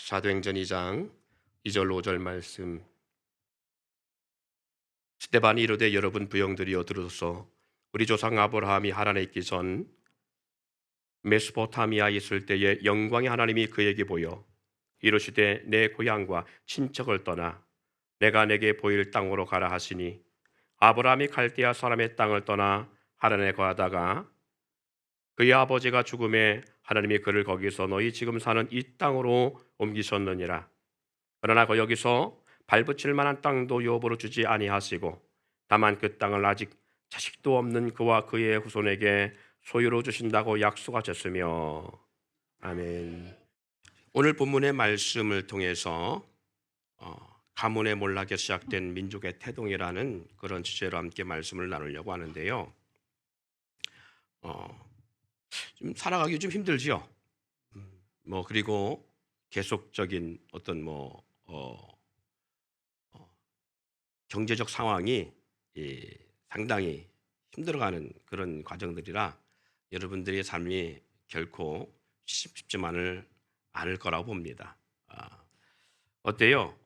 사도행전 2장 2절 5절 말씀. 스데반이 이르되 여러분 부형들이여 들으소서. 우리 조상 아브라함이 하란에 있기 전 메소포타미아에 있을 때에 영광의 하나님이 그에게 보여 이르시되 내 고향과 친척을 떠나 내가 내게 보일 땅으로 가라 하시니 아브라함이 갈대아 사람의 땅을 떠나 하란에 거하다가 그의 아버지가 죽음에 하나님이 그를 거기서 너희 지금 사는 이 땅으로 옮기셨느니라. 그러나 여기서 발붙일 만한 땅도 유업으로 주지 아니하시고 다만 그 땅을 아직 자식도 없는 그와 그의 후손에게 소유로 주신다고 약속하셨으며. 아멘. 오늘 본문의 말씀을 통해서 가문의 몰락에 시작된 민족의 태동이라는 그런 주제로 함께 말씀을 나누려고 하는데요. 좀 살아가기 좀 힘들지요. 그리고 계속적인 어떤 경제적 상황이 상당히 힘들어가는 그런 과정들이라 여러분들의 삶이 결코 쉽지만을 않을 거라고 봅니다. 어때요?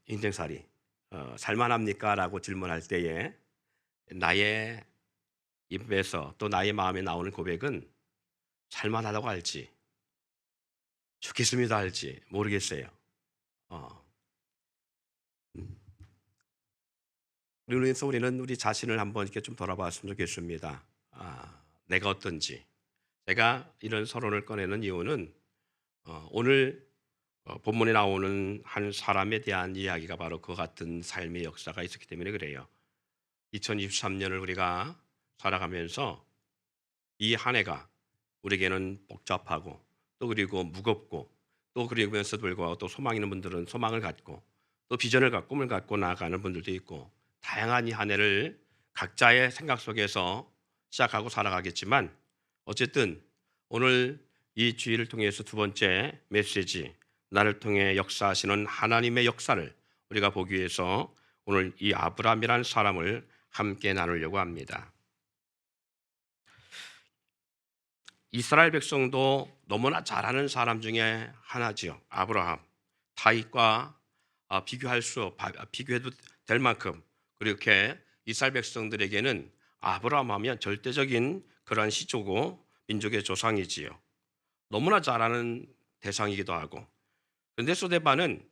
인생살이 살만합니까? 라고 질문할 때에 나의 입에서 또 나의 마음에 나오는 고백은 살만하다고 할지 좋겠습니다 할지 모르겠어요. 그래서 우리는 우리 자신을 한번 이렇게 좀 돌아봤으면 좋겠습니다. 내가 어떤지. 제가 이런 서론을 꺼내는 이유는 오늘 본문에 나오는 한 사람에 대한 이야기가 바로 그 같은 삶의 역사가 있었기 때문에 그래요. 2023년을 우리가 살아가면서 이 한 해가 우리에게는 복잡하고 또 그리고 무겁고 또 그러면서 불구하고 또 소망 있는 분들은 소망을 갖고 또 비전을 갖고 꿈을 갖고 나아가는 분들도 있고 다양한 이 한 해를 각자의 생각 속에서 시작하고 살아가겠지만 어쨌든 오늘 이 주일을 통해서 두 번째 메시지 나를 통해 역사하시는 하나님의 역사를 우리가 보기 위해서 오늘 이 아브라함이라는 사람을 함께 나누려고 합니다. 이스라엘 백성도 너무나 잘하는 사람 중에 하나지요. 아브라함. 다윗과 비교해도 될 만큼 그렇게 이스라엘 백성들에게는 아브라함 하면 절대적인 그러한 시조고 민족의 조상이지요. 너무나 잘하는 대상이기도 하고. 그런데 스데반은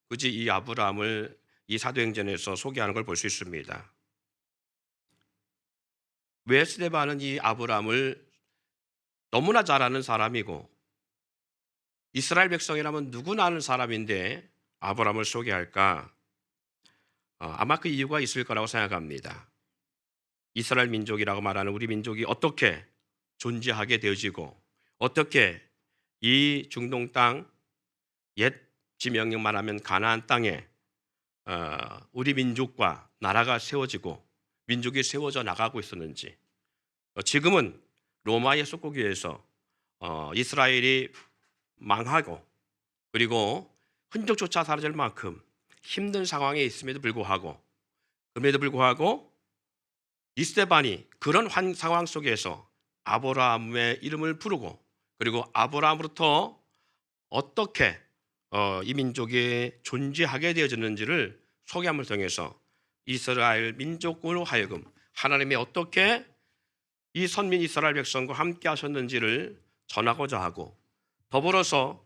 굳이 이 아브라함을 이 사도행전에서 소개하는 걸 볼 수 있습니다. 왜 스데반은 이 아브라함을 너무나 잘하는 사람이고 이스라엘 백성이라면 누구나 아는 사람인데 아브라함을 소개할까? 아마 그 이유가 있을 거라고 생각합니다. 이스라엘 민족이라고 말하는 우리 민족이 어떻게 존재하게 되어지고 어떻게 이 중동 땅 옛 지명령 말하면 가나안 땅에 우리 민족과 나라가 세워지고 민족이 세워져 나가고 있었는지 지금은 로마의 속국위에서 이스라엘이 망하고 그리고 흔적조차 사라질 만큼 힘든 상황에 있음에도 불구하고 이스데반이 그런 상황 속에서 아브라함의 이름을 부르고 그리고 아브라함으로부터 어떻게 이 민족이 존재하게 되어졌는지를 소개함을 통해서 이스라엘 민족으로 하여금 하나님이 어떻게 이 선민 이스라엘 백성과 함께 하셨는지를 전하고자 하고 더불어서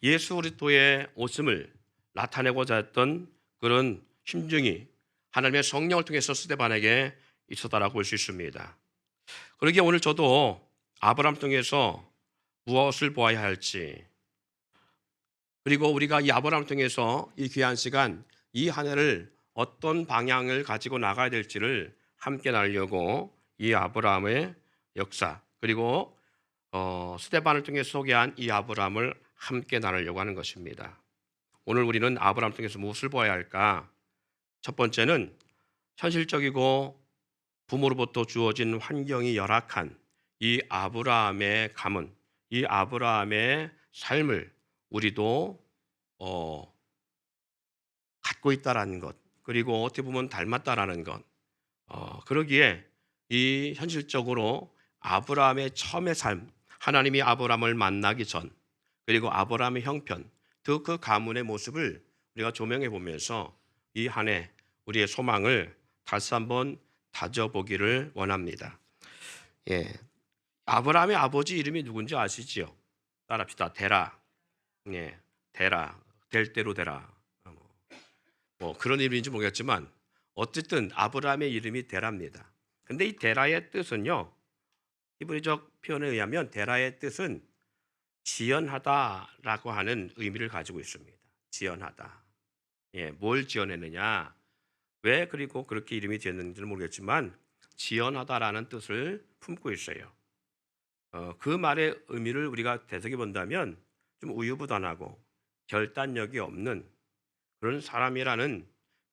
예수 그리스도의 오심을 나타내고자 했던 그런 심정이 하나님의 성령을 통해서 스데반에게 있었다라고 볼 수 있습니다. 그러기에 오늘 저도 아브라함 통해서 무엇을 보아야 할지 그리고 우리가 이 아브라함을 통해서 이 귀한 시간 이 한 해를 어떤 방향을 가지고 나가야 될지를 함께 나누려고 이 아브라함의 역사 그리고 스데반을 통해 소개한 이 아브라함을 함께 나누려고 하는 것입니다. 오늘 우리는 아브라함 통해서 무엇을 보아야 할까? 첫 번째는 현실적이고 부모로부터 주어진 환경이 열악한 이 아브라함의 가문, 이 아브라함의 삶을 우리도 갖고 있다라는 것, 그리고 어떻게 보면 닮았다라는 것. 그러기에 이 현실적으로 아브라함의 처음의 삶, 하나님이 아브라함을 만나기 전, 그리고 아브라함의 형편, 그 가문의 모습을 우리가 조명해 보면서 이 한 해 우리의 소망을 다시 한번 다져보기를 원합니다. 예, 아브라함의 아버지 이름이 누군지 아시지요? 따라합시다. 데라. 예, 데라. 될 대로 되라. 뭐 그런 이름인지 모르겠지만 어쨌든 아브라함의 이름이 데라입니다. 근데 이 데라의 뜻은요, 히브리적 표현에 의하면 데라의 뜻은 지연하다라고 하는 의미를 가지고 있습니다. 지연하다. 예, 뭘 지연했느냐? 왜 그리고 그렇게 이름이 지었는지는 모르겠지만 지연하다라는 뜻을 품고 있어요. 그 말의 의미를 우리가 되새겨 본다면 좀 우유부단하고 결단력이 없는 그런 사람이라는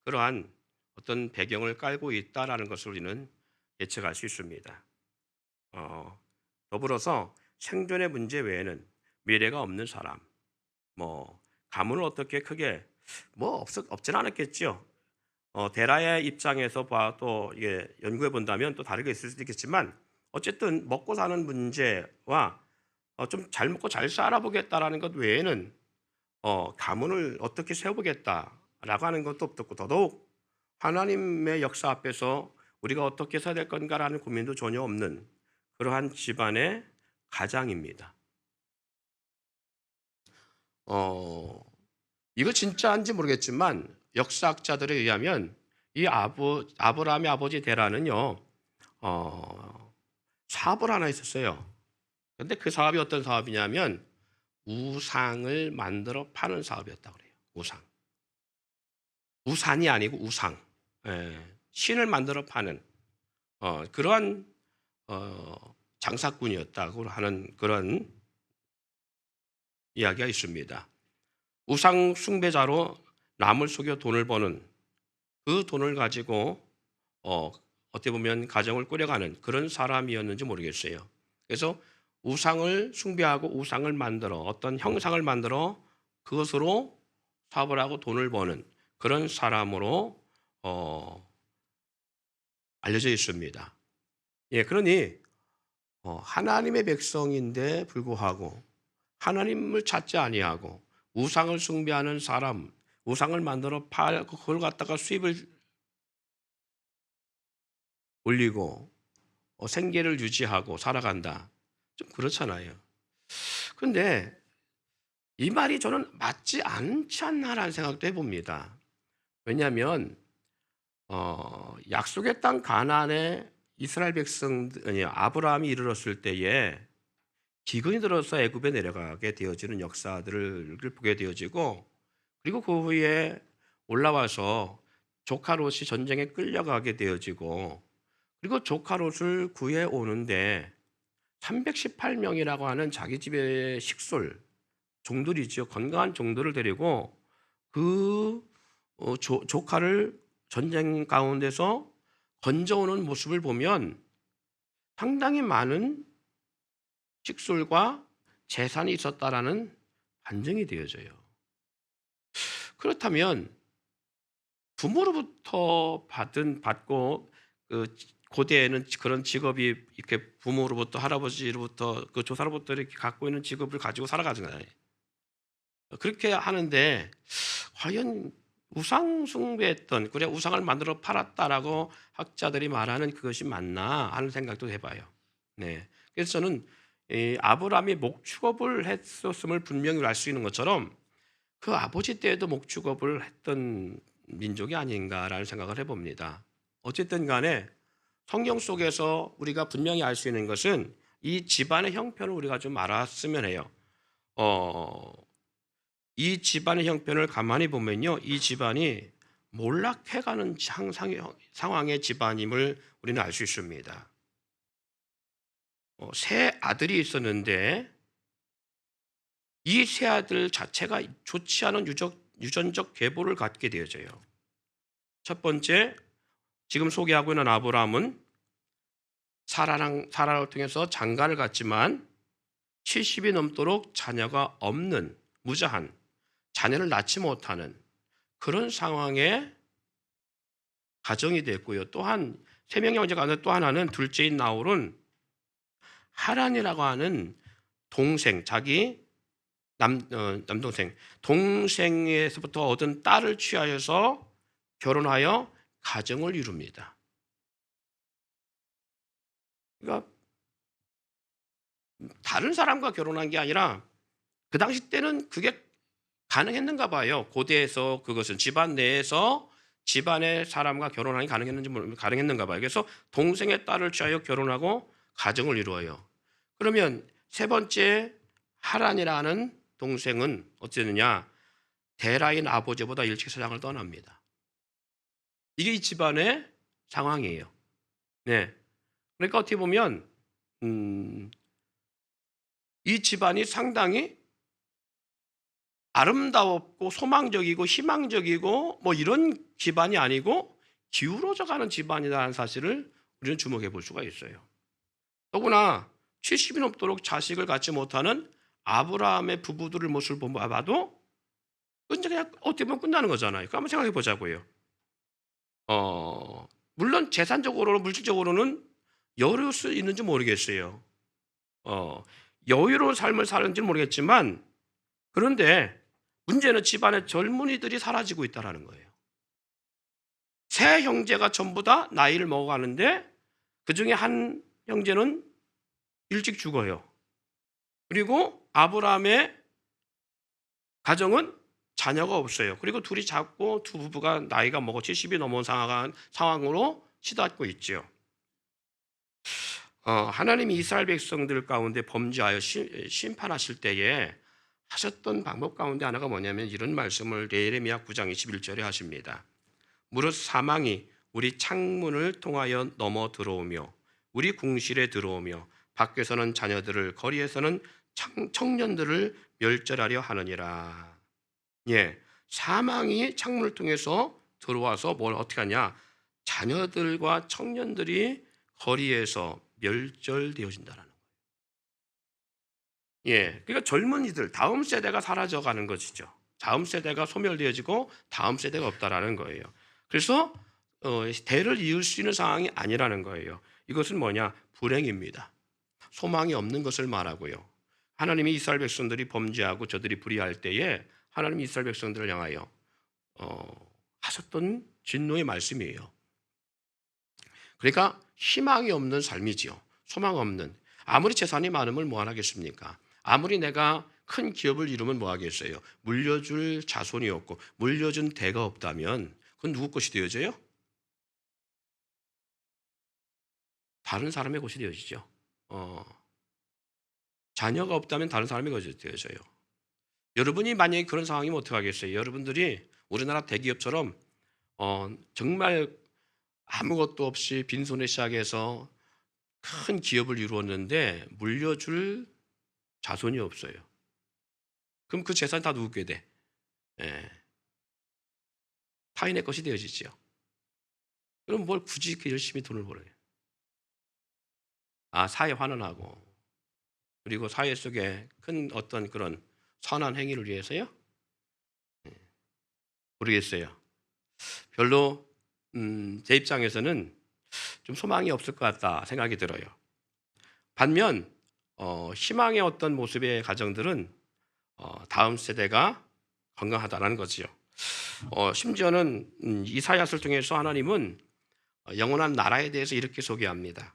그러한 어떤 배경을 깔고 있다라는 것을 우리는 예측할 수 있습니다. 더불어서 생존의 문제 외에는 미래가 없는 사람, 뭐 가문을 어떻게 크게 없진 않았겠죠. 데라의 입장에서 또 이게 연구해 본다면 또 다르게 있을 수도 있겠지만 어쨌든 먹고 사는 문제와 좀 잘 먹고 잘 살아보겠다라는 것 외에는 가문을 어떻게 세워보겠다라고 하는 것도 없었고 더더욱 하나님의 역사 앞에서 우리가 어떻게 살아야 될 건가라는 고민도 전혀 없는 그러한 집안의 가장입니다. 이거 진짜인지 모르겠지만 역사학자들에 의하면 이 아브라함의 아버지 데라는요, 사업을 하나 있었어요. 근데 그 사업이 어떤 사업이냐면 우상을 만들어 파는 사업이었다고 그래요. 우산이 아니고 우상. 예, 신을 만들어 파는 그러한 장사꾼이었다고 하는 그런 이야기가 있습니다. 우상 숭배자로 남을 속여 돈을 버는 그 돈을 가지고 어떻게 보면 가정을 꾸려가는 그런 사람이었는지 모르겠어요. 그래서 우상을 숭배하고 우상을 만들어 어떤 형상을 만들어 그것으로 사업을 하고 돈을 버는 그런 사람으로 알려져 있습니다. 예, 그러니 하나님의 백성인데 불구하고 하나님을 찾지 아니하고 우상을 숭배하는 사람, 우상을 만들어 팔고 그걸 갖다가 수입을 올리고 생계를 유지하고 살아간다. 좀 그렇잖아요. 근데 이 말이 저는 맞지 않지 않나라는 생각도 해봅니다. 왜냐하면 약속의 땅 가나안에 이스라엘 백성들이 아브라함이 이르렀을 때에 기근이 들어서 애굽에 내려가게 되어지는 역사들을 보게 되어지고 그리고 그 후에 올라와서 조카 롯이 전쟁에 끌려가게 되어지고 그리고 조카 롯을 구해 오는데 318명이라고 하는 자기 집의 식솔 종들이죠. 건강한 종들을 데리고 그 조카를 전쟁 가운데서 건져오는 모습을 보면 상당히 많은 식솔과 재산이 있었다라는 반증이 되어져요. 그렇다면 부모로부터 받고 그 고대에는 그런 직업이 이렇게 부모로부터 할아버지로부터 그 조사로부터 이렇게 갖고 있는 직업을 가지고 살아가잖아요. 그렇게 하는데 과연 우상 숭배했던 그래 우상을 만들어 팔았다라고 학자들이 말하는 그것이 맞나 하는 생각도 해봐요. 네, 그래서 저는 이 아브라함이 목축업을 했었음을 분명히 알 수 있는 것처럼 그 아버지 때에도 목축업을 했던 민족이 아닌가라는 생각을 해봅니다. 어쨌든 간에 성경 속에서 우리가 분명히 알 수 있는 것은 이 집안의 형편을 우리가 좀 알았으면 해요. 이 집안의 형편을 가만히 보면요, 이 집안이 몰락해가는 상황의 집안임을 우리는 알 수 있습니다. 세 아들이 있었는데 이 세 아들 자체가 좋지 않은 유전적 계보를 갖게 되어져요. 첫 번째, 지금 소개하고 있는 아브라함은 사라를 통해서 장가를 갔지만 70이 넘도록 자녀가 없는 무자한 자녀를 낳지 못하는 그런 상황에 가정이 됐고요. 또한 세 명의 형제 가운데 또 하나는 둘째인 나홀은 하란이라고 하는 동생, 자기 남동생, 동생에서부터 얻은 딸을 취하여서 결혼하여 가정을 이룹니다. 그러니까 다른 사람과 결혼한 게 아니라 그 당시 때는 그게 가능했는가 봐요. 고대에서 그것은 집안 내에서 집안의 사람과 결혼하기 가능했는가 봐요. 그래서 동생의 딸을 취하여 결혼하고 가정을 이루어요. 그러면 세 번째 하란이라는 동생은 어쨌느냐? 데라인 아버지보다 일찍 세상을 떠납니다. 이게 이 집안의 상황이에요. 네. 그러니까 어떻게 보면 이 집안이 상당히 아름다웠고 소망적이고 희망적이고 뭐 이런 집안이 아니고 기울어져 가는 집안이라는 사실을 우리는 주목해 볼 수가 있어요. 더구나 70이 넘도록 자식을 갖지 못하는 아브라함의 부부들을 모습을 봐도 이제 그냥 어떻게 보면 끝나는 거잖아요. 한번 생각해 보자고요. 물론 재산적으로는 물질적으로는 여유로울 수 있는지 모르겠어요. 여유로운 삶을 사는지는 모르겠지만 그런데 문제는 집안의 젊은이들이 사라지고 있다는 거예요. 세 형제가 전부 다 나이를 먹어가는데 그중에 한 형제는 일찍 죽어요. 그리고 아브라함의 가정은 자녀가 없어요. 그리고 둘이 작고 두 부부가 나이가 먹어 70이 넘은 상황으로 치닫고 있죠. 하나님이 이스라엘 백성들 가운데 범죄하여 심판하실 때에 하셨던 방법 가운데 하나가 뭐냐면 이런 말씀을 예레미야 9장 21절에 하십니다. 무릇 사망이 우리 창문을 통하여 넘어 들어오며 우리 궁실에 들어오며 밖에서는 자녀들을 거리에서는 청년들을 멸절하려 하느니라. 예, 사망이 창문을 통해서 들어와서 뭘 어떻게 하냐? 자녀들과 청년들이 거리에서 멸절되어진다는 거예요. 예, 그러니까 젊은이들 다음 세대가 사라져가는 것이죠. 다음 세대가 소멸되어지고 다음 세대가 없다라는 거예요. 그래서 대를 이을 수 있는 상황이 아니라는 거예요. 이것은 뭐냐? 불행입니다. 소망이 없는 것을 말하고요. 하나님이 이스라엘 백성들이 범죄하고 저들이 불의할 때에 하나님이 이스라엘 백성들을 향하여 하셨던 진노의 말씀이에요. 그러니까 희망이 없는 삶이지요. 소망 없는. 아무리 재산이 많으면 뭐 하겠습니까? 아무리 내가 큰 기업을 이루면 뭐 하겠어요? 물려줄 자손이 없고 물려준 대가 없다면 그건 누구 것이 되어져요? 다른 사람의 것이 되어지죠. 자녀가 없다면 다른 사람의 것이 되어져요. 여러분이 만약에 그런 상황이면 어떻게 하겠어요? 여러분들이 우리나라 대기업처럼 정말 아무것도 없이 빈손에 시작해서 큰 기업을 이루었는데 물려줄 자손이 없어요. 그럼 그 재산이 다 누구게 돼? 예. 타인의 것이 되어지죠. 그럼 뭘 굳이 이렇게 열심히 돈을 벌어요? 사회 환원하고 그리고 사회 속에 큰 어떤 그런 선한 행위를 위해서요? 모르겠어요. 별로 제 입장에서는 좀 소망이 없을 것 같다 생각이 들어요. 반면 희망의 어떤 모습의 가정들은 다음 세대가 건강하다는 거지요. 심지어는 이사야서를 통해서 하나님은 영원한 나라에 대해서 이렇게 소개합니다.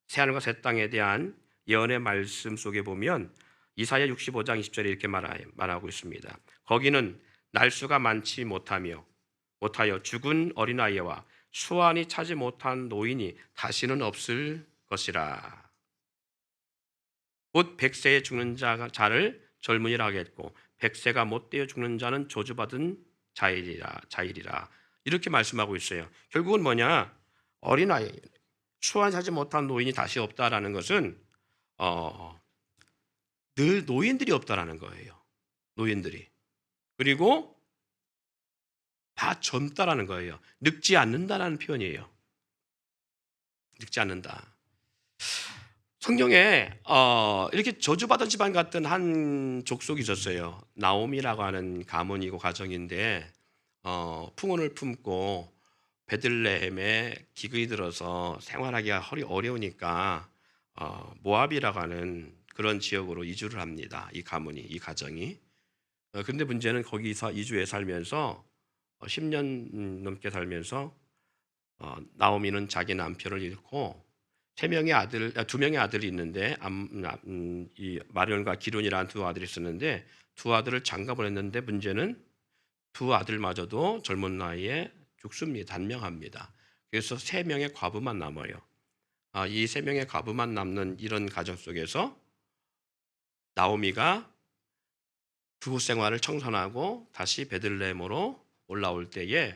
새하늘과 새 땅에 대한 예언의 말씀 속에 보면 이사야 65장 20절에 이렇게 말하고 있습니다. 거기는 날수가 많지 못하여 죽은 어린아이와 수완이 차지 못한 노인이 다시는 없을 것이라. 곧 100세에 죽는 자를 젊은이라 하겠고 100세가 못되어 죽는 자는 저주받은 자이리라. 이렇게 말씀하고 있어요. 결국은 뭐냐? 어린아이, 수완 차지 못한 노인이 다시 없다라는 것은 늘 노인들이 없다라는 거예요. 노인들이. 그리고 다 젊다라는 거예요. 늙지 않는다라는 표현이에요. 늙지 않는다. 성경에 이렇게 저주받은 집안 같은 한 족속이 있었어요. 나옴이라고 하는 가문이고 가정인데 풍운을 품고 베들레헴에 기근이 들어서 생활하기가 어려우니까 모압이라고 하는 그런 지역으로 이주를 합니다. 이 가문이, 이 가정이. 근데 문제는 거기서 이주에 살면서 10년 넘게 살면서 나오미는 자기 남편을 잃고 두 명의 아들이 있는데 이 마련과 기론이라는 두 아들이 있었는데 두 아들을 장가 보냈는데 문제는 두 아들마저도 젊은 나이에 죽습니다. 단명합니다. 그래서 세 명의 과부만 남아요. 이 세 명의 과부만 남는 이런 가정 속에서 나오미가 부부 생활을 청산하고 다시 베들레헴으로 올라올 때에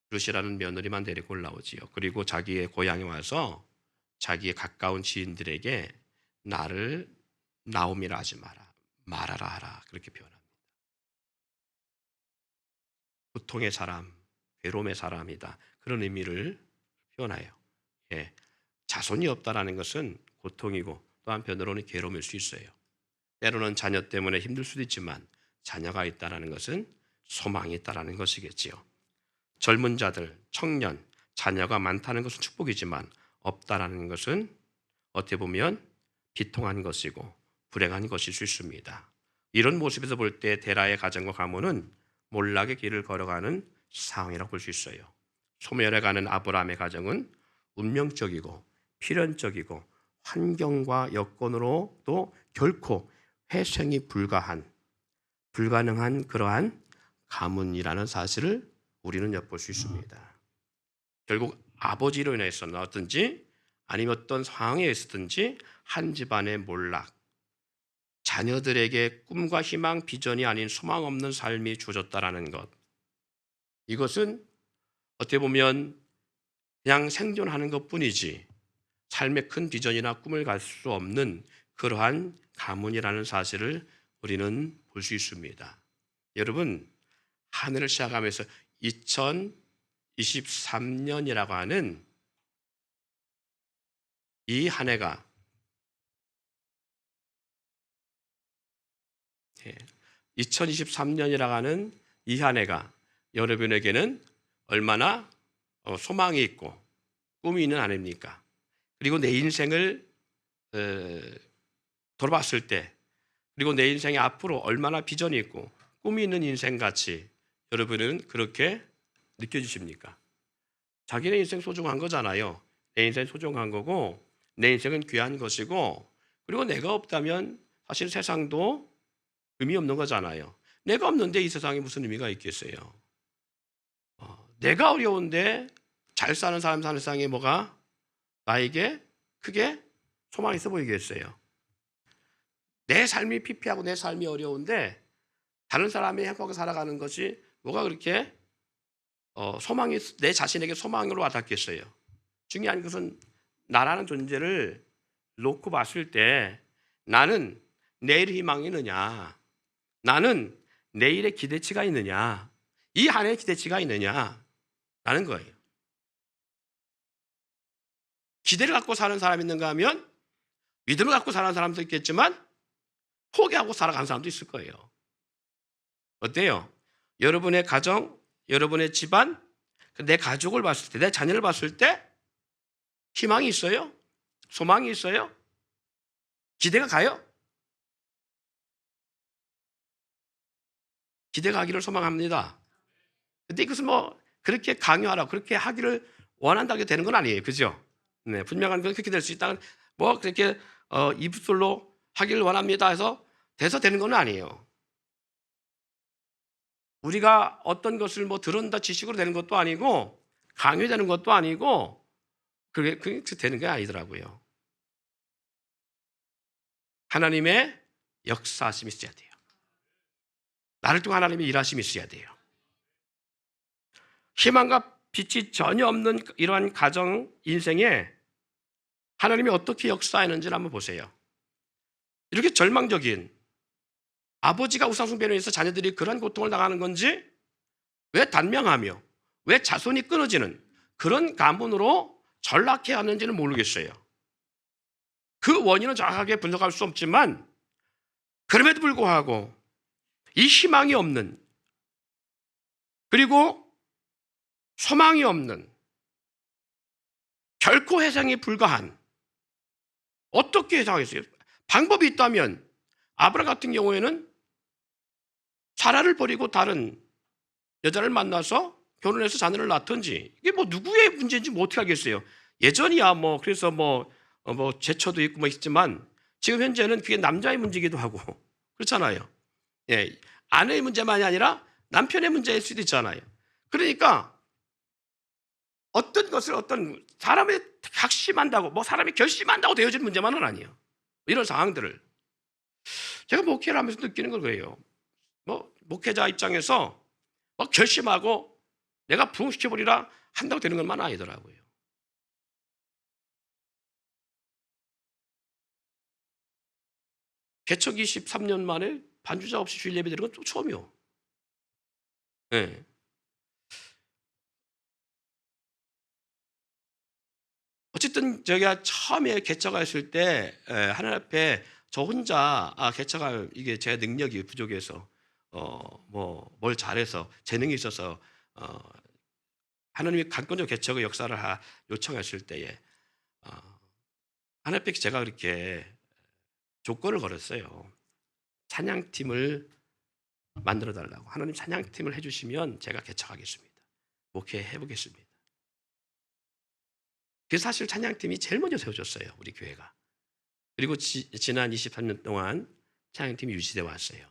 룻이라는 며느리만 데리고 올라오지요. 그리고 자기의 고향에 와서 자기의 가까운 지인들에게 나를 나오미라 하지 마라, 말하라 하라 그렇게 표현합니다. 고통의 사람, 괴로움의 사람이다 그런 의미를 표현해요. 예, 자손이 없다라는 것은 고통이고 또 한편으로는 괴로움일 수 있어요. 때로는 자녀 때문에 힘들 수도 있지만 자녀가 있다라는 것은 소망이 있다라는 것이겠지요. 젊은 자들, 청년, 자녀가 많다는 것은 축복이지만 없다라는 것은 어떻게 보면 비통한 것이고 불행한 것일 수 있습니다. 이런 모습에서 볼 때 데라의 가정과 가문은 몰락의 길을 걸어가는 상황이라고 볼 수 있어요. 소멸해가는 아브라함의 가정은 운명적이고 필연적이고 환경과 여건으로도 결코 회생이 불가능한 그러한 가문이라는 사실을 우리는 엿볼 수 있습니다. 결국 아버지로 인해서든지 아니면 어떤 상황에 있었든지 한 집안의 몰락, 자녀들에게 꿈과 희망, 비전이 아닌 소망 없는 삶이 주어졌다라는 것. 이것은 어떻게 보면 그냥 생존하는 것뿐이지 삶의 큰 비전이나 꿈을 갈 수 없는 그러한 가문이라는 사실을 우리는 볼 수 있습니다. 여러분, 한 해를 시작하면서 2023년이라고 하는 이 한 해가 2023년이라고 하는 이 한 해가 여러분에게는 얼마나 소망이 있고 꿈이 있는 한 해입니까? 그리고 내 인생을 돌아봤을 때 그리고 내 인생의 앞으로 얼마나 비전이 있고 꿈이 있는 인생같이 여러분은 그렇게 느껴지십니까? 자기네 인생 소중한 거잖아요. 내 인생 소중한 거고 내 인생은 귀한 것이고 그리고 내가 없다면 사실 세상도 의미 없는 거잖아요. 내가 없는데 이 세상에 무슨 의미가 있겠어요? 내가 어려운데 잘 사는 사람 사는 세상에 뭐가 나에게 크게 소망이 있어 보이겠어요? 내 삶이 피폐하고 내 삶이 어려운데 다른 사람이 행복하게 살아가는 것이 뭐가 그렇게 소망이 내 자신에게 소망으로 와닿겠어요? 중요한 것은 나라는 존재를 놓고 봤을 때 나는 내일 희망이 있느냐, 나는 내일의 기대치가 있느냐, 이 한 해의 기대치가 있느냐라는 거예요. 기대를 갖고 사는 사람이 있는가 하면 믿음을 갖고 사는 사람도 있겠지만 포기하고 살아가는 사람도 있을 거예요. 어때요? 여러분의 가정, 여러분의 집안, 내 가족을 봤을 때, 내 자녀를 봤을 때 희망이 있어요? 소망이 있어요? 기대가 가요? 기대가 가기를 소망합니다. 근데 이것은 뭐 그렇게 강요하라고 그렇게 하기를 원한다고 되는 건 아니에요. 그죠? 네, 분명한 건 그렇게 될 수 있다. 뭐 그렇게 입술로 하기를 원합니다 해서 돼서 되는 건 아니에요. 우리가 어떤 것을 뭐 들은다 지식으로 되는 것도 아니고 강요되는 것도 아니고 그게 되는 게 아니더라고요. 하나님의 역사하심이 있어야 돼요. 나를 통해 하나님의 일하심이 있어야 돼요. 희망과 빛이 전혀 없는 이러한 가정 인생에 하나님이 어떻게 역사하는지를 한번 보세요. 이렇게 절망적인 아버지가 우상숭배로 인해서 자녀들이 그런 고통을 당하는 건지 왜 단명하며 왜 자손이 끊어지는 그런 가문으로 전락해야 하는지는 모르겠어요. 그 원인은 정확하게 분석할 수 없지만 그럼에도 불구하고 이 희망이 없는 그리고 소망이 없는 결코 회생이 불가한 어떻게 회생하겠어요? 방법이 있다면 아브라함 같은 경우에는 사라를 버리고 다른 여자를 만나서 결혼해서 자녀를 낳든지, 이게 뭐 누구의 문제인지 뭐 어떻게 알겠어요. 예전이야 뭐 그래서 뭐 제처도 있고 뭐 있지만, 지금 현재는 그게 남자의 문제이기도 하고 그렇잖아요. 예, 아내의 문제만이 아니라 남편의 문제일 수도 있잖아요. 그러니까 어떤 것을 어떤 사람이 각심한다고, 뭐 사람이 결심한다고 되어지는 문제만은 아니에요. 이런 상황들을 제가 목회를 하면서 느끼는 건 그래요. 뭐 목회자 입장에서 막 결심하고 내가 부흥시켜버리라 한다고 되는 것만 아니더라고요. 개척 23년 만에 반주자 없이 주일 예배 드리는 건 또 처음이요. 예. 어쨌든 제가 처음에 개척했을 때 하나님 앞에 저 혼자 개척할, 이게 제 능력이 부족해서 뭐 뭘 잘해서 재능이 있어서 하나님이 강권적 개척의 역사를 요청했을 때에 어 하나님 앞에 제가 그렇게 조건을 걸었어요. 찬양팀을 만들어 달라고. 하나님 찬양팀을 해 주시면 제가 개척하겠습니다. 목회해 보겠습니다. 그래서 사실 찬양팀이 제일 먼저 세워졌어요, 우리 교회가. 그리고 지난 23년 동안 찬양팀이 유지돼 왔어요.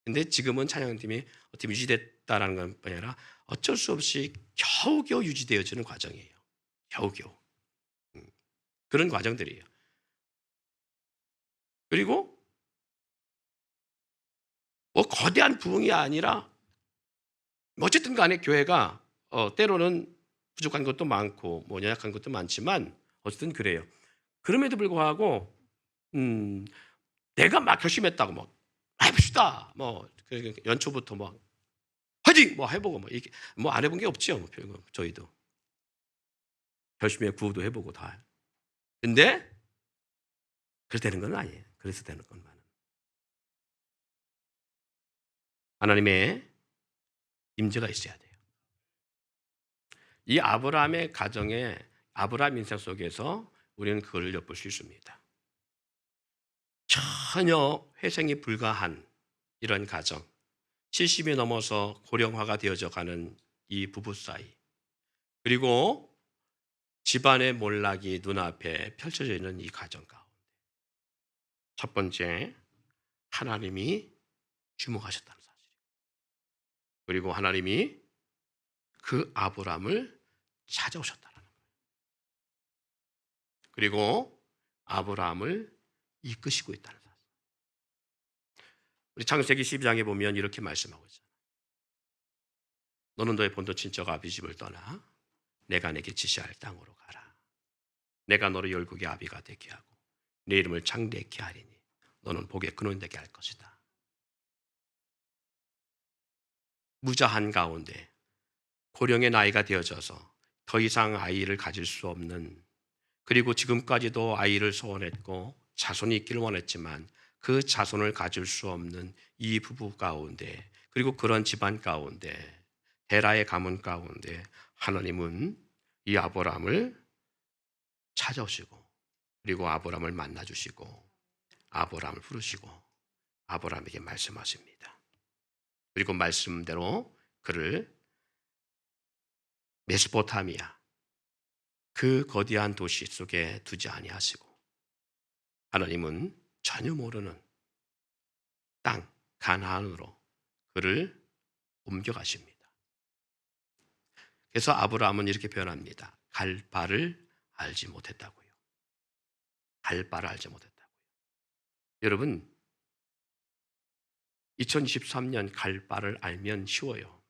근데 지금은 찬양팀이 어떻게 유지됐다라는 건 아니라 어쩔 수 없이 겨우겨우 유지되어지는 과정이에요. 겨우겨우. 그런 과정들이에요. 그리고 뭐 거대한 부흥이 아니라 어쨌든 간에 교회가 때로는 부족한 것도 많고 뭐 연약한 것도 많지만 어쨌든 그래요. 그럼에도 불구하고 내가 막 결심했다고 뭐 해봅시다. 뭐 연초부터 뭐 화이팅 뭐 해보고 뭐 이게 뭐 안 해본 게 없죠. 뭐 별거 저희도 열심히 구호도 해보고 다. 근데 그래서 되는 건 아니에요. 그래서 되는 것만은 하나님의 임재가 있어야 돼요. 이 아브라함의 가정에, 아브라함 인생 속에서 우리는 그걸 엿볼 수 있습니다. 전혀 회생이 불가한 이런 가정, 70이 넘어서 고령화가 되어져 가는 이 부부 사이, 그리고 집안의 몰락이 눈앞에 펼쳐져 있는 이 가정 가운데, 첫 번째, 하나님이 주목하셨다는 사실. 그리고 하나님이 그 아브라함을 찾아오셨다는 거예요. 그리고 아브라함을 이끄시고 있다는 사실. 우리 창세기 12장에 보면 이렇게 말씀하고 있잖아요. 너는 너의 본토 친척 아비 집을 떠나 내가 내게 지시할 땅으로 가라. 내가 너를 열국의 아비가 되게 하고 내 이름을 창대케 하리니 너는 복의 근원 되게 할 것이다. 무자한 가운데 고령의 나이가 되어져서 더 이상 아이를 가질 수 없는, 그리고 지금까지도 아이를 소원했고 자손이 있기를 원했지만 그 자손을 가질 수 없는 이 부부 가운데, 그리고 그런 집안 가운데, 데라의 가문 가운데 하나님은 이 아브라함을 찾아오시고, 그리고 아브라함을 만나주시고 아브라함을 부르시고 아브라함에게 말씀하십니다. 그리고 말씀대로 그를 메소포타미아, 그 거대한 도시 속에 두지 아니하시고 하나님은 전혀 모르는 땅 가나안으로 그를 옮겨가십니다. 그래서 아브라함은 이렇게 표현합니다. 갈 바를 알지 못했다고요. 갈 바를 알지 못했다고요. 여러분, 2023년 갈 바를 알면 쉬워요.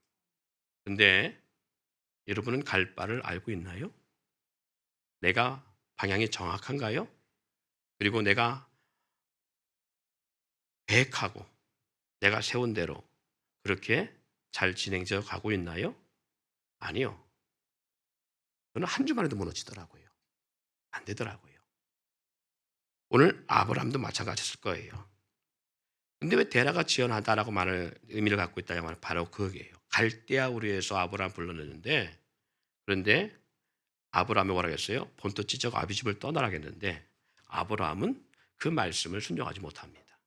근데 여러분은 갈 바를 알고 있나요? 내가 방향이 정확한가요? 그리고 내가 계획하고 내가 세운 대로 그렇게 잘 진행되어 가고 있나요? 아니요. 저는 한 주만에도 무너지더라고요. 안 되더라고요. 오늘 아브라함도 마찬가지였을 거예요. 근데 왜 데라가 지연하다라고 말을 의미를 갖고 있다는 말은 바로 그거예요. 갈대아 우르에서 아브라함 불렀는데, 그런데 아브라함이 뭐라고 했어요? 본토 친척 아비 집을 떠나라고 했는데 아브라함은 그 말씀을 순종하지 못합니다.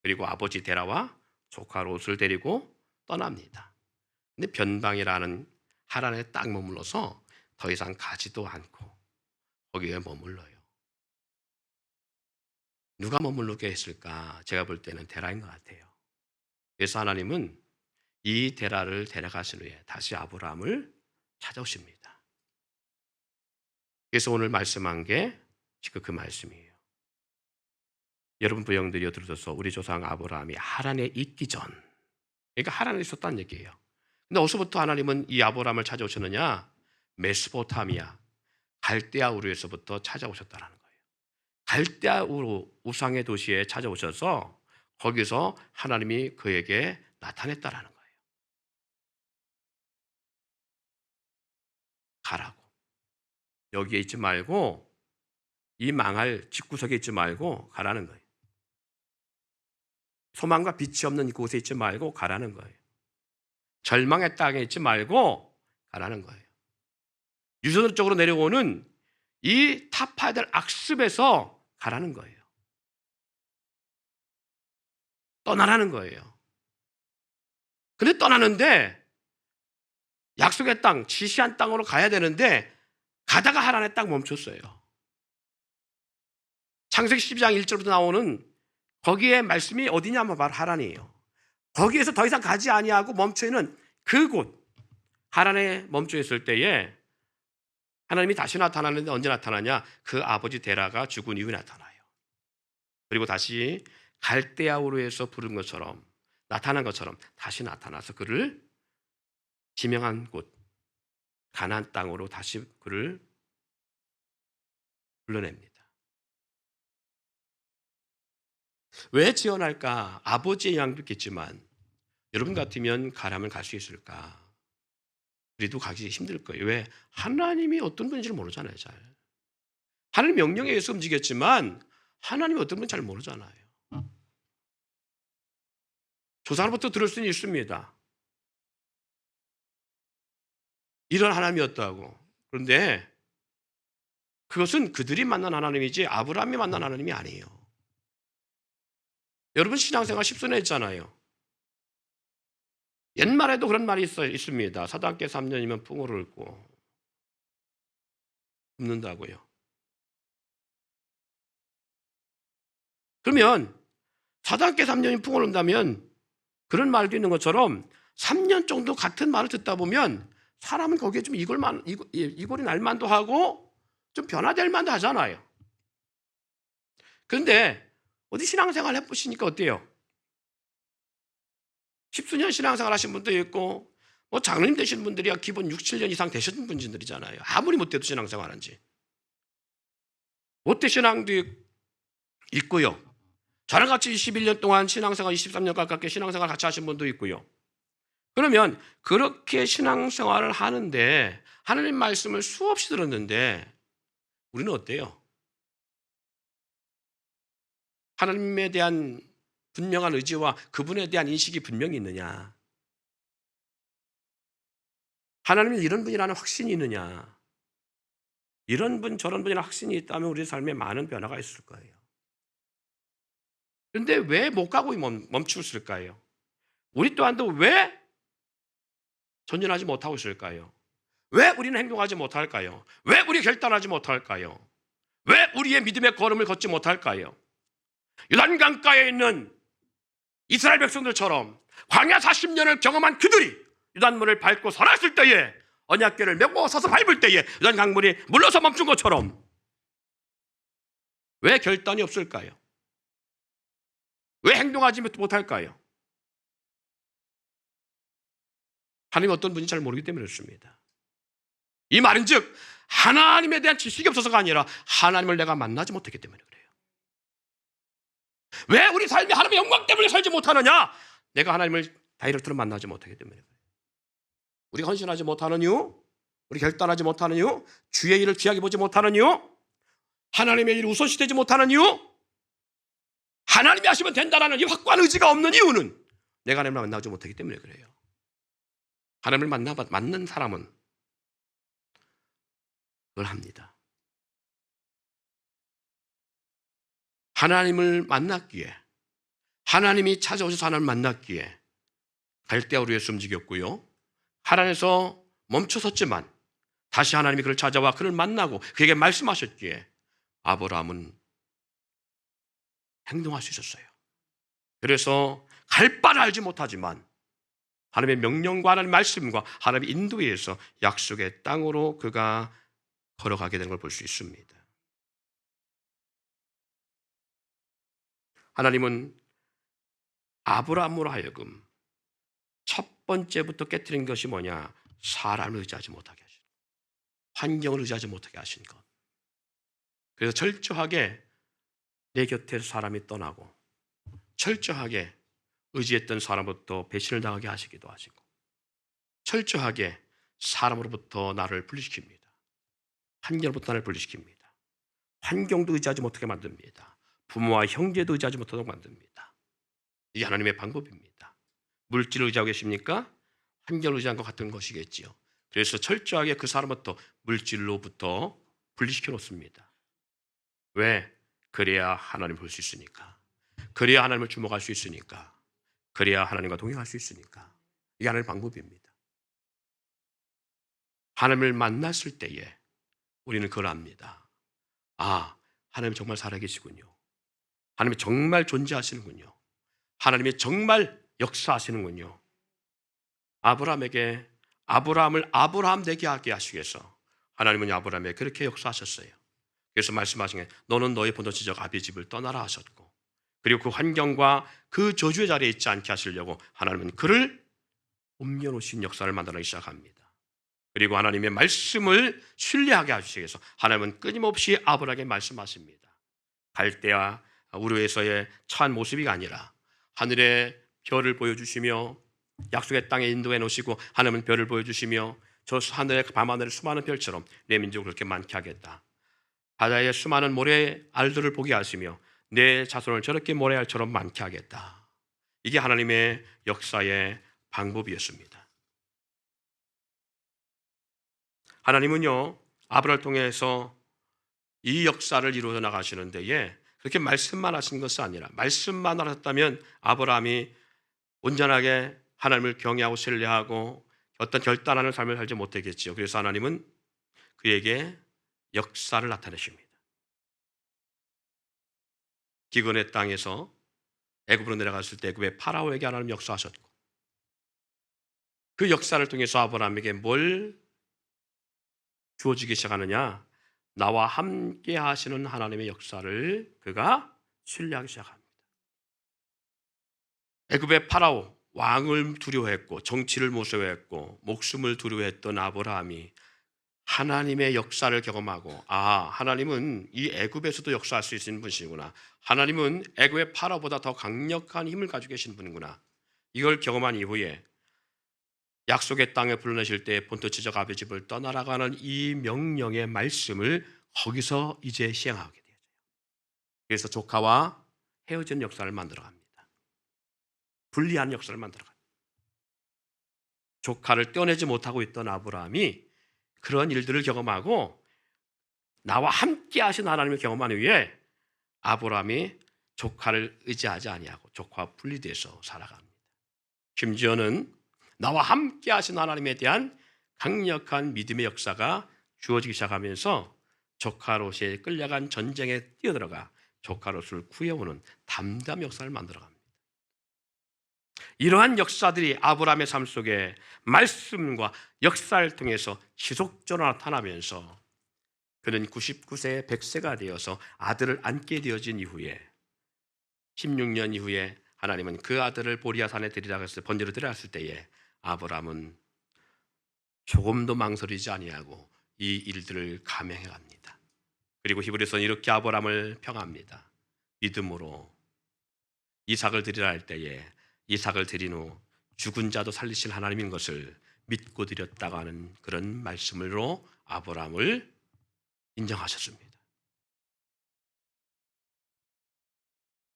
그리고 아버지 데라와 조카 롯을 데리고 떠납니다. 근데 변방이라는 하란에 딱 머물러서 더 이상 가지도 않고 거기에 머물러요. 누가 머물르게 했을까? 제가 볼 때는 데라인 것 같아요. 그래서 하나님은 이 데라를 데려가신 후에 다시 아브라함을 찾아오십니다. 그래서 오늘 말씀한 게 지금 그 말씀이에요. 여러분 부영들이 들으셔서 우리 조상 아브라함이 하란에 있기 전, 그러니까 하란에 있었다는 얘기예요. 근데 어디서부터 하나님은 이 아브라함을 찾아오셨느냐? 메소포타미아, 갈대아 우르에서부터 찾아오셨다는 거예요. 갈대아 우르 우상의 도시에 찾아오셔서 거기서 하나님이 그에게 나타냈다라는 거예요. 가라고. 여기에 있지 말고 이 망할 집구석에 있지 말고 가라는 거예요. 소망과 빛이 없는 곳에 있지 말고 가라는 거예요. 절망의 땅에 있지 말고 가라는 거예요. 유전 쪽으로 내려오는 이 타파야 될 악습에서 가라는 거예요. 떠나라는 거예요. 근데 떠나는데 약속의 땅, 지시한 땅으로 가야 되는데 가다가 하란에 딱 멈췄어요. 창세기 12장 1절부터 나오는 거기에 말씀이 어디냐면 바로 하란이에요. 거기에서 더 이상 가지 아니하고 멈춰 있는 그곳, 하란에 멈춰 있을 때에 하나님이 다시 나타나는데 언제 나타나냐? 그 아버지 데라가 죽은 이후에 나타나요. 그리고 다시 갈대아우르에서 부른 것처럼 나타난 것처럼 다시 나타나서 그를 지명한 곳 가나안 땅으로 다시 그를 불러냅니다. 왜 지원할까? 아버지의 영향도 있겠지만 여러분 같으면 가라면 갈 수 있을까? 우리도 가기 힘들 거예요. 왜? 하나님이 어떤 분인지를 모르잖아요. 잘. 하나님 명령에 의해서 움직였지만 하나님이 어떤 분인지 잘 모르잖아요. 조상으로부터 들을 수는 있습니다. 이런 하나님이었다고. 그런데 그것은 그들이 만난 하나님이지 아브라함이 만난 하나님이 아니에요. 여러분 신앙생활 10수년 했잖아요. 옛말에도 그런 말이 있습니다. 사단께 3년이면 풍어를 읊고 읊는다고요. 그러면 사단께 3년이 풍어를 읊다면 그런 말도 있는 것처럼 3년 정도 같은 말을 듣다 보면 사람은 거기에 좀 이골이 날 만도 하고 좀 변화될 만도 하잖아요. 그런데 어디 신앙생활 해보시니까 어때요? 10수년 신앙생활 하신 분도 있고 뭐 장로님 되신 분들이야 기본 6, 7년 이상 되신 분들이잖아요. 아무리 못해도 신앙생활 한지. 못돼 신앙도 있고요. 저랑 같이 21년 동안 신앙생활 23년 가깝게 신앙생활 같이 하신 분도 있고요. 그러면 그렇게 신앙생활을 하는데 하나님 말씀을 수없이 들었는데 우리는 어때요? 하나님에 대한 분명한 의지와 그분에 대한 인식이 분명히 있느냐? 하나님이 이런 분이라는 확신이 있느냐? 이런 분 저런 분이라는 확신이 있다면 우리 삶에 많은 변화가 있을 거예요. 그런데 왜 못 가고 멈추었을까요? 우리 또한도 왜 전진하지 못하고 있을까요? 왜 우리는 행동하지 못할까요? 왜 우리 결단하지 못할까요? 왜 우리의 믿음의 걸음을 걷지 못할까요? 요단강가에 있는 이스라엘 백성들처럼 광야 40년을 경험한 그들이 요단물을 밟고 살았을 때에 언약궤를 메고 서서 밟을 때에 요단강물이 물러서 멈춘 것처럼 왜 결단이 없을까요? 왜 행동하지 못할까요? 하나님이 어떤 분인지 잘 모르기 때문에 그렇습니다. 이 말은 즉 하나님에 대한 지식이 없어서가 아니라 하나님을 내가 만나지 못했기 때문에 그래요. 왜 우리 삶이 하나님의 영광 때문에 살지 못하느냐? 내가 하나님을 다이렉트로 만나지 못하기 때문에 그래요. 우리가 헌신하지 못하는 이유, 우리 결단하지 못하는 이유, 주의 일을 귀하게 보지 못하는 이유, 하나님의 일을 우선시되지 못하는 이유, 하나님이 하시면 된다라는 이 확고한 의지가 없는 이유는 내가 하나님을 만나지 못하기 때문에 그래요. 하나님을 만난 사람은 그걸 합니다. 하나님을 만났기에 하나님이 찾아오셔서 하나님을 만났기에 갈대아우르에서 움직였고요. 하란에서 멈춰섰지만 다시 하나님이 그를 찾아와 그를 만나고 그에게 말씀하셨기에 아브라함은 행동할 수 있었어요. 그래서 갈 바를 알지 못하지만 하나님의 명령과 하나님의 말씀과 하나님의 인도에 의해서 약속의 땅으로 그가 걸어가게 되는 걸 볼 수 있습니다. 하나님은 아브라함으로 하여금 첫 번째부터 깨뜨린 것이 뭐냐? 사람을 의지하지 못하게 하신 것, 환경을 의지하지 못하게 하신 것. 그래서 철저하게 내 곁에서 사람이 떠나고 철저하게 의지했던 사람부터 배신을 당하게 하시기도 하시고 철저하게 사람으로부터 나를 분리시킵니다. 환경으로부터 나를 분리시킵니다. 환경도 의지하지 못하게 만듭니다. 부모와 형제도 의지하지 못하도록 만듭니다. 이게 하나님의 방법입니다. 물질을 의지하고 계십니까? 환경을 의지한 것 같은 것이겠지요. 그래서 철저하게 그 사람부터 물질로부터 분리시켜 놓습니다. 왜? 그래야 하나님을 볼 수 있으니까. 그래야 하나님을 주목할 수 있으니까. 그래야 하나님과 동행할 수 있으니까. 이게 하나님의 방법입니다. 하나님을 만났을 때에 우리는 그걸 압니다. 아, 하나님 정말 살아계시군요. 하나님이 정말 존재하시는군요. 하나님이 정말 역사하시는군요. 아브라함에게 아브라함을 아브라함 되게 하게 하시기 위해서 하나님은 아브라함에게 그렇게 역사하셨어요. 그래서 말씀하신 게 너는 너의 본토 지적 아비의 집을 떠나라 하셨고 그리고 그 환경과 그 저주의 자리에 있지 않게 하시려고 하나님은 그를 옮겨놓으신 역사를 만들어내기 시작합니다. 그리고 하나님의 말씀을 신뢰하게 하시기 위해서 하나님은 끊임없이 아브라함에게 말씀하십니다. 갈대아 우르에서의 처한 모습이 아니라 하늘의 별을 보여주시며 약속의 땅에 인도해 놓으시고 하나님은 별을 보여주시며 저 하늘의 밤하늘의 수많은 별처럼 내 민족을 그렇게 많게 하겠다. 바다의 수많은 모래 알들을 보게 하시며 내 자손을 저렇게 모래알처럼 많게 하겠다. 이게 하나님의 역사의 방법이었습니다. 하나님은요 아브라함을 통해서 이 역사를 이루어 나가시는 데에 그렇게 말씀만 하신 것이 아니라 말씀만 하셨다면 아브라함이 온전하게 하나님을 경외하고 신뢰하고 어떤 결단하는 삶을 살지 못했겠지요. 그래서 하나님은 그에게 역사를 나타내십니다. 기근의 땅에서 애굽으로 내려갔을 때 애굽의 파라오에게 하나님 역사하셨고 그 역사를 통해서 아브라함에게 뭘 주어지기 시작하느냐? 나와 함께 하시는 하나님의 역사를 그가 신뢰하기 시작합니다. 애굽의 파라오 왕을 두려워했고 정치를 무서워했고 목숨을 두려워했던 아브라함이 하나님의 역사를 경험하고 하나님은 이 애굽에서도 역사할 수 있는 분이시구나. 하나님은 애굽의 파라오보다 더 강력한 힘을 가지고 계신 분이구나. 이걸 경험한 이후에 약속의 땅에 불러내실 때 본토 지적 아비의 집을 떠나라가는 이 명령의 말씀을 거기서 이제 시행하게 되죠. 그래서 조카와 헤어진 역사를 만들어갑니다. 분리한 역사를 만들어갑니다. 조카를 떼어내지 못하고 있던 아브라함이 그런 일들을 경험하고 나와 함께 하신 하나님을 경험한 후에 아브라함이 조카를 의지하지 아니하고 조카와 분리돼서 살아갑니다. 심지어는 나와 함께 하신 하나님에 대한 강력한 믿음의 역사가 주어지기 시작하면서 조카롯에 끌려간 전쟁에 뛰어들어가 조카롯을 구해오는 담담 역사를 만들어갑니다. 이러한 역사들이 아브라함의 삶 속에 말씀과 역사를 통해서 지속적으로 나타나면서 그는 99세 100세가 되어서 아들을 안게 되어진 이후에 16년 이후에 하나님은 그 아들을 보리아산에 번제로 데려갔을 때에 아브라함은 조금도 망설이지 아니하고 이 일들을 감행해 갑니다. 그리고 히브리서는 이렇게 아브라함을 평합니다. 믿음으로 이삭을 드리라 할 때에 이삭을 드린 후 죽은 자도 살리실 하나님인 것을 믿고 드렸다고 하는 그런 말씀으로 아브라함을 인정하셨습니다.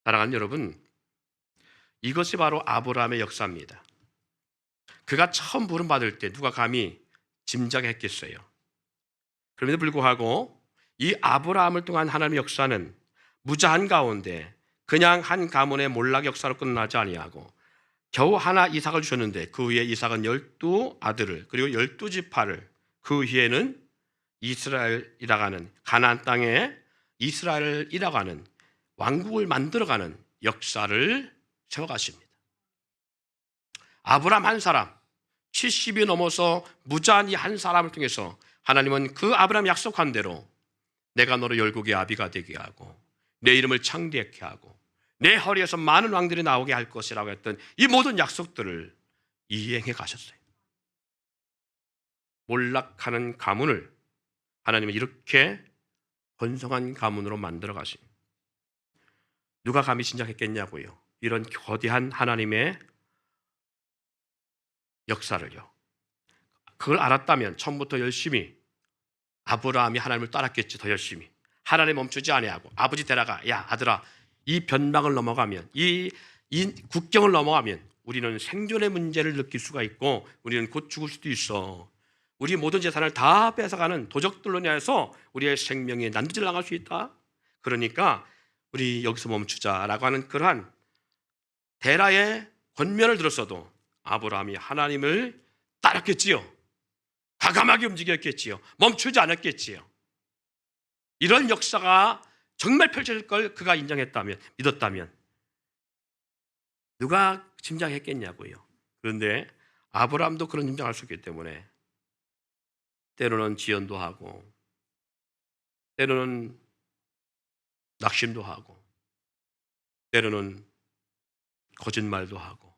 사랑하는 여러분, 이것이 바로 아브라함의 역사입니다. 그가 처음 부름받을 때 누가 감히 짐작했겠어요? 그럼에도 불구하고 이 아브라함을 통한 하나님의 역사는 무자한 가운데 그냥 한 가문의 몰락 역사로 끝나지 아니하고 겨우 하나 이삭을 주셨는데 그 후에 이삭은 12아들을 그리고 12지파를 그 후에는 이스라엘이라고 하는 가나안 땅에 이스라엘이라고 하는 왕국을 만들어가는 역사를 세워가십니다. 아브라함 한 사람 70이 넘어서 무잔히 한 사람을 통해서 하나님은 그 아브라함 약속한 대로 내가 너로 열국의 아비가 되게 하고 내 이름을 창대케 하고 내 허리에서 많은 왕들이 나오게 할 것이라고 했던 이 모든 약속들을 이행해 가셨어요. 몰락하는 가문을 하나님은 이렇게 번성한 가문으로 만들어 가십니다. 누가 감히 짐작했겠냐고요. 이런 거대한 하나님의 역사를요. 그걸 알았다면 처음부터 열심히 아브라함이 하나님을 따랐겠지. 더 열심히 하나님 멈추지 아니하고 아버지 데려가. 야 아들아, 이 변방을 넘어가면 이 국경을 넘어가면 우리는 생존의 문제를 느낄 수가 있고 우리는 곧 죽을 수도 있어. 우리 모든 재산을 다 뺏어가는 도적들로 인해서 우리의 생명이 난도질 나갈 수 있다. 그러니까 우리 여기서 멈추자라고 하는 그러한 데라의 권면을 들었어도 아브라함이 하나님을 따랐겠지요. 과감하게 움직였겠지요. 멈추지 않았겠지요. 이런 역사가 정말 펼쳐질 걸 그가 인정했다면, 믿었다면 누가 짐작했겠냐고요. 그런데 아브라함도 그런 짐작할 수 있기 때문에 때로는 지연도 하고 때로는 낙심도 하고 때로는 거짓말도 하고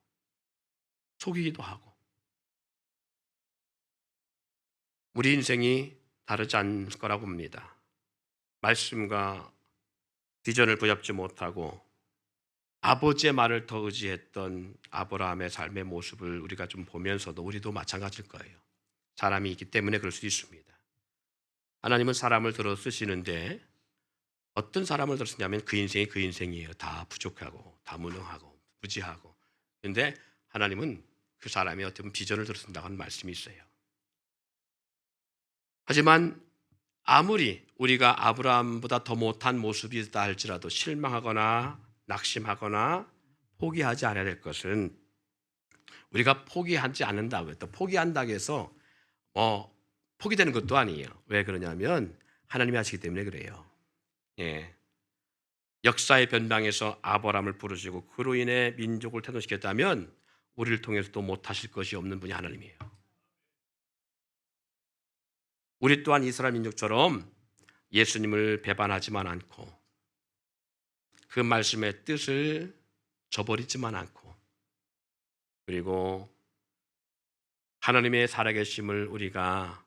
속이기도 하고 우리 인생이 다르지 않을 거라고 봅니다. 말씀과 비전을 붙잡지 못하고 아버지의 말을 더 의지했던 아브라함의 삶의 모습을 우리가 좀 보면서도 우리도 마찬가지일 거예요. 사람이 있기 때문에 그럴 수 있습니다. 하나님은 사람을 들어 쓰시는데 어떤 사람을 들어 쓰냐면 그 인생이 그 인생이에요. 다 부족하고 다 무능하고 무지하고. 그런데 하나님은 그 사람이 어떻게 보면 비전을 들어 쓴다고 하는 말씀이 있어요. 하지만 아무리 우리가 아브라함보다 더 못한 모습이 있다 할지라도 실망하거나 낙심하거나 포기하지 않아야 될 것은 우리가 포기하지 않는다고 했다. 포기한다고 해서 포기되는 것도 아니에요. 왜 그러냐면 하나님이 하시기 때문에 그래요. 예. 역사의 변방에서 아브라함을 부르시고 그로 인해 민족을 태동시켰다면 우리를 통해서 또 못하실 것이 없는 분이 하나님이에요. 우리 또한 이스라엘 민족처럼 예수님을 배반하지만 않고 그 말씀의 뜻을 저버리지만 않고 그리고 하나님의 살아계심을 우리가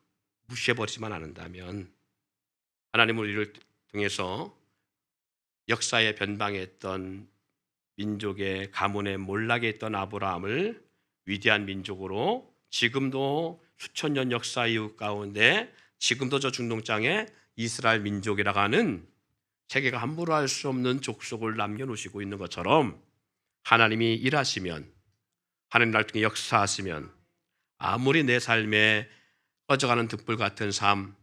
무시해버리지만 않는다면 하나님은 우리를 통해서 역사의 변방에 있던 민족의 가문의 몰락에 있던 아브라함을 위대한 민족으로 지금도 수천 년 역사 이후 가운데 지금도 저 중동 땅에 이스라엘 민족이라고 하는 세계가 함부로 할 수 없는 족속을 남겨놓으시고 있는 것처럼 하나님이 일하시면 하나님 날 통해 역사하시면 아무리 내 삶에 꺼져가는 등불 같은 삶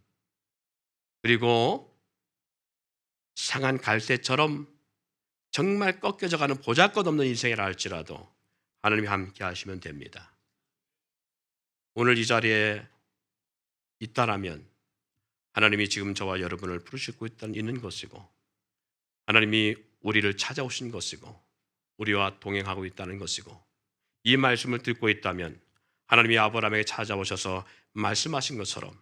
그리고 상한 갈대처럼 정말 꺾여져가는 보잘것없는 인생이라 할지라도 하나님이 함께 하시면 됩니다. 오늘 이 자리에 있다라면 하나님이 지금 저와 여러분을 부르시고 있는 것이고 하나님이 우리를 찾아오신 것이고 우리와 동행하고 있다는 것이고 이 말씀을 듣고 있다면 하나님이 아브라함에게 찾아오셔서 말씀하신 것처럼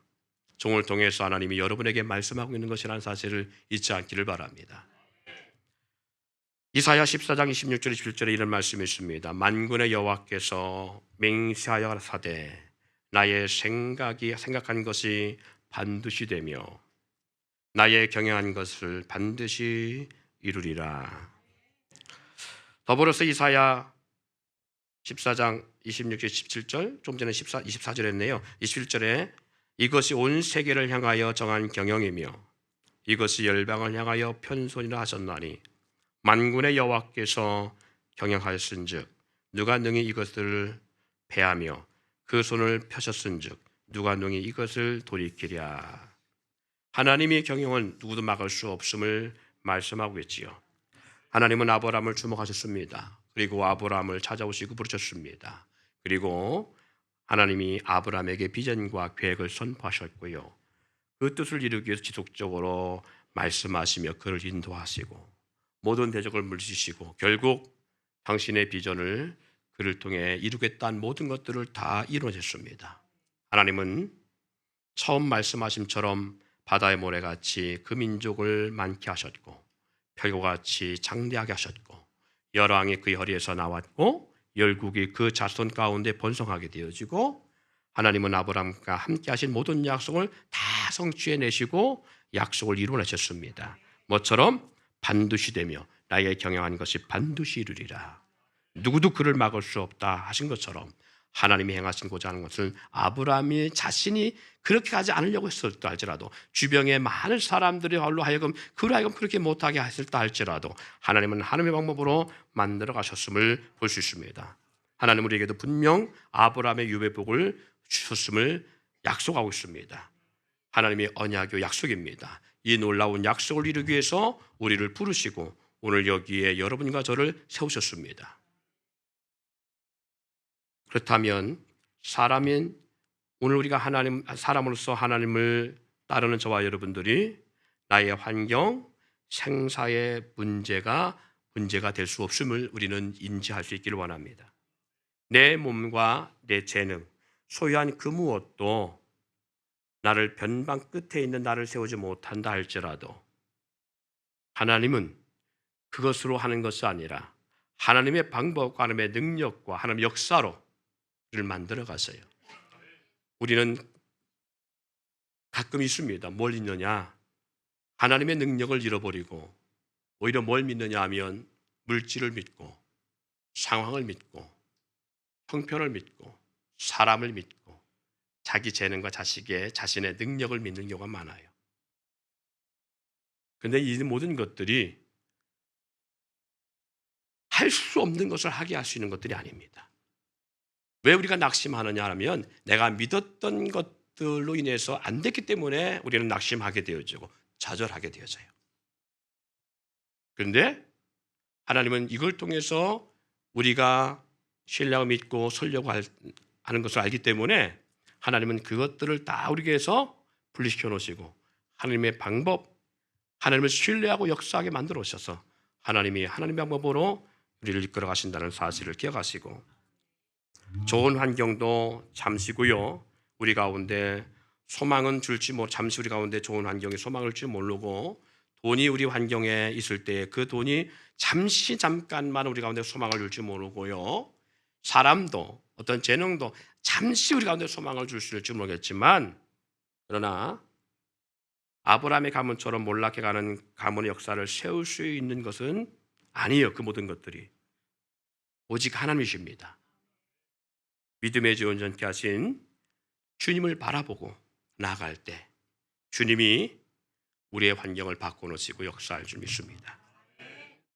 종을 통해서 하나님이 여러분에게 말씀하고 있는 것이라는 사실을 잊지 않기를 바랍니다. 이사야 14장 26절 27절에 이런 말씀이 있습니다. 만군의 여호와께서 맹세하여 가라사대 나의 생각한 것이 반드시 되며 나의 경영한 것을 반드시 이루리라. 더불어서 이사야 14장 26절 17절 좀 전에 24절 했네요. 27절에 이것이 온 세계를 향하여 정한 경영이며 이것이 열방을 향하여 편손이라 하셨나니 만군의 여호와께서 경영하였은즉 누가 능히 이것을 패하며 그 손을 펴셨은즉 누가 능히 이것을 돌이키랴. 하나님의 경영은 누구도 막을 수 없음을 말씀하고 있지요. 하나님은 아브라함을 주목하셨습니다. 그리고 아브라함을 찾아오시고 부르셨습니다. 그리고 하나님이 아브라함에게 비전과 계획을 선포하셨고요. 그 뜻을 이루기 위해서 지속적으로 말씀하시며 그를 인도하시고 모든 대적을 물리치시고 결국 당신의 비전을 그를 통해 이루겠다는 모든 것들을 다 이루어졌습니다. 하나님은 처음 말씀하심처럼 바다의 모래같이 그 민족을 많게 하셨고 별과 같이 장대하게 하셨고 열왕이 그의 허리에서 나왔고 열국이 그 자손 가운데 번성하게 되어지고 하나님은 아브라함과 함께 하신 모든 약속을 다 성취해내시고 약속을 이루어내셨습니다. 모처럼 반드시 되며 나에게 경영하는 것이 반드시 이루리라. 누구도 그를 막을 수 없다 하신 것처럼 하나님이 행하시고자 하는 것을 아브라함이 자신이 그렇게 하지 않으려고 했었다 할지라도 주변에 많은 사람들이 그로 하여금 그렇게 못하게 하셨다 할지라도 하나님은 하나님의 방법으로 만들어 가셨음을 볼 수 있습니다. 하나님은 우리에게도 분명 아브라함의 유배복을 주셨음을 약속하고 있습니다. 하나님의 언약의 약속입니다. 이 놀라운 약속을 이루기 위해서 우리를 부르시고 오늘 여기에 여러분과 저를 세우셨습니다. 그렇다면 오늘 우리가 사람으로서 하나님을 따르는 저와 여러분들이 나의 환경, 생사의 문제가 될 수 없음을 우리는 인지할 수 있기를 원합니다. 내 몸과 내 재능, 소유한 그 무엇도 나를 변방 끝에 있는 나를 세우지 못한다 할지라도 하나님은 그것으로 하는 것이 아니라 하나님의 방법과 하나님의 능력과 하나님의 역사로 우리를 만들어 가세요. 우리는 가끔 있습니다. 뭘 잊느냐? 하나님의 능력을 잃어버리고 오히려 뭘 믿느냐 하면 물질을 믿고 상황을 믿고 형편을 믿고 사람을 믿고 자기 재능과 자신의 능력을 믿는 경우가 많아요. 그런데 이 모든 것들이 할 수 없는 것을 하게 할 수 있는 것들이 아닙니다. 왜 우리가 낙심하느냐 하면 내가 믿었던 것들로 인해서 안 됐기 때문에 우리는 낙심하게 되어지고 좌절하게 되어져요. 그런데 하나님은 이걸 통해서 우리가 신뢰하고 믿고 설려고 하는 것을 알기 때문에 하나님은 그것들을 다 우리에게서 분리시켜 놓으시고 하나님의 방법, 하나님을 신뢰하고 역사하게 만들어 오셔서 하나님의 방법으로 우리를 이끌어 가신다는 사실을 기억하시고 좋은 환경도 잠시고요. 우리 가운데 소망은 잠시 우리 가운데 좋은 환경에 소망을 줄지 모르고 돈이 우리 환경에 있을 때 그 돈이 잠깐만 우리 가운데 소망을 줄지 모르고요. 사람도 어떤 재능도 잠시 우리 가운데 소망을 줄 수 있을지 모르겠지만 그러나 아브라함의 가문처럼 몰락해 가는 가문의 역사를 세울 수 있는 것은 아니에요. 그 모든 것들이 오직 하나님이십니다. 믿음의 지원전케 하신 주님을 바라보고 나아갈 때 주님이 우리의 환경을 바꿔놓으시고 역사할 줄 믿습니다.